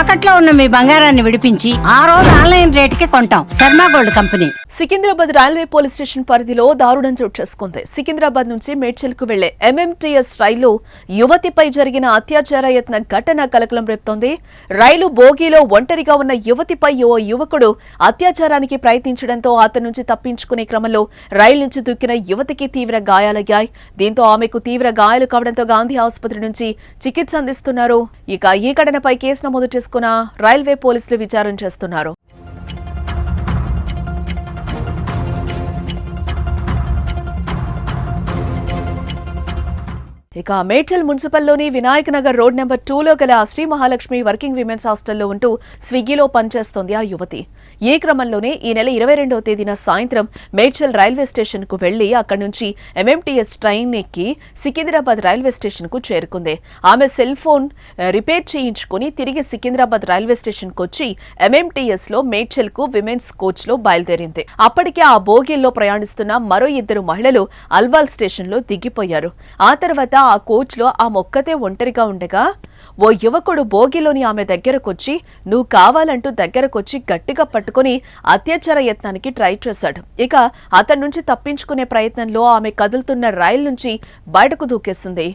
తాకట్లో ఉన్న మీ బంగారాన్ని విడిపించి ఆ రోజు ఆన్లైన్ రేటుకి కొంటాం. Sharma gold company. Secunderabad railway police station పరిధిలో దారుణం చోటు చేసుకుంది. సికింద్రాబాద్ నుంచి మేడ్చల్ కు వెళ్లే MMTS రైలు యువతిపై జరిగిన అత్యాచార యత్న ఘటన కలకలం రేపుతోంది. రైలు బోగీలో ఒంటరిగా ఉన్న యువతిపై ఓ యువకుడు అత్యాచారానికి ప్రయత్నించడంతో అతని నుంచి తప్పించుకునే క్రమంలో రైలు నుంచి దూకిన యువతికి తీవ్ర గాయాలయ్యాయి. దీంతో ఆమెకు తీవ్ర గాయాలు కావడంతో గాంధీ ఆసుపత్రి నుంచి చికిత్స అందిస్తున్నారు. ఇక ఈ ఘటనపై కేసు నమోదు చేసుకున్న రైల్వే పోలీసులు విచారణ చేస్తున్నారు. ఇక మేడ్చల్ మున్సిపల్లోని వినాయక్ నగర్ రోడ్ నెంబర్ 2లో గల శ్రీ మహాలక్ష్మి వర్కింగ్ విమెన్స్ హాస్టల్లో ఉంటూ స్విగ్గీలో పనిచేస్తోంది ఆ యువతి. ఈ క్రమంలోనే ఈ నెల 22వ తేదీన సాయంత్రం మేడ్చల్ రైల్వే స్టేషన్ కు వెళ్లి అక్కడి నుంచి MMTS ట్రైన్ ఎక్కి సికింద్రాబాద్ రైల్వే స్టేషన్ కు చేరుకుంది. ఆమె సెల్ ఫోన్ రిపేర్ చేయించుకుని తిరిగి సికింద్రాబాద్ రైల్వే స్టేషన్ కు వచ్చి MMTS లో మేడ్చల్ కు విమెన్స్ కోచ్ లో బయలుదేరింది. అప్పటికే ఆ బోగీల్లో ప్రయాణిస్తున్న మరో 2 మహిళలు అల్వాల్ స్టేషన్ లో దిగిపోయారు. ఆ తర్వాత ఆ కోచ్ లో ఆ మొక్కతే ఒంటరిగా ఉండగా ఓ యువకుడు బోగిలోని ఆమె దగ్గరకొచ్చి నువ్వు కావాలంటూ దగ్గరకొచ్చి గట్టిగా పట్టుకుని అత్యాచార యత్నానికి ట్రై చేశాడు. ఇక అతడి నుంచి తప్పించుకునే ప్రయత్నంలో ఆమె కదులుతున్న రైలు నుంచి బయటకు దూకేసింది.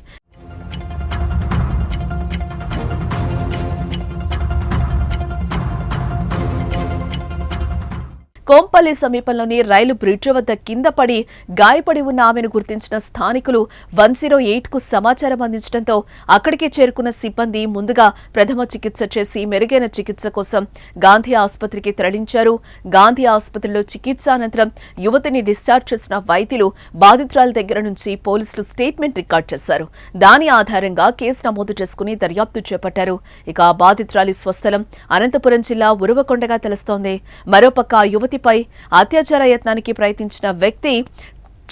కోంపల్లి సమీపంలోని రైలు బ్రిడ్జ్ వద్ద కింద పడి గాయపడి ఉన్న ఆమెను గుర్తించిన స్థానికులు 108కు సమాచారం అందించడంతో అక్కడికి చేరుకున్న సిబ్బంది ముందుగా ప్రథమ చికిత్స చేసి మెరుగైన చికిత్స కోసం గాంధీ ఆసుపత్రికి తరలించారు. గాంధీ ఆసుపత్రిలో చికిత్స అనంతరం యువతిని డిశ్చార్జ్ చేసిన వైద్యులు బాధితురాల దగ్గర నుంచి పోలీసులు స్టేట్మెంట్ రికార్డ్ చేశారు. దాని ఆధారంగా కేసు నమోదు చేసుకుని దర్యాప్తు చేపట్టారు. ఇక బాధితురాలి స్వస్థలం అనంతపురం జిల్లా ఉరవకొండగా తెలుస్తోంది. మరోపక్క యువతి పై అత్యాచార యత్నానికి ప్రయత్నించిన వ్యక్తి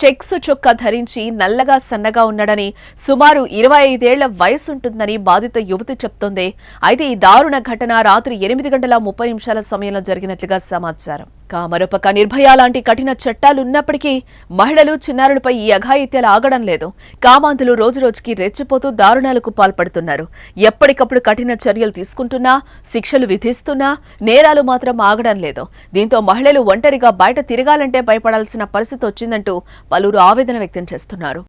చెక్స్ చొక్కా ధరించి నల్లగా సన్నగా ఉన్నాడని, సుమారు 25 ఏళ్ల వయసుంటుందని బాధిత యువతి చెప్తోంది. అయితే ఈ దారుణ ఘటన రాత్రి 8:30 సమయంలో జరిగినట్లుగా సమాచారం. మరోపక్క నిర్భయ లాంటి కఠిన చట్టాలున్నప్పటికీ మహిళలు చిన్నారులపై ఈ అఘాయిత్యాలు ఆగడం లేదు. కామాంధులు రోజురోజుకి రెచ్చిపోతూ దారుణాలకు పాల్పడుతున్నారు. ఎప్పటికప్పుడు కఠిన చర్యలు తీసుకుంటున్నా, శిక్షలు విధిస్తున్నా నేరాలు మాత్రం ఆగడం లేదు. దీంతో మహిళలు ఒంటరిగా బయట తిరగాలంటే భయపడాల్సిన పరిస్థితి వచ్చిందంటూ పలువురు ఆవేదన వ్యక్తం చేస్తున్నారు.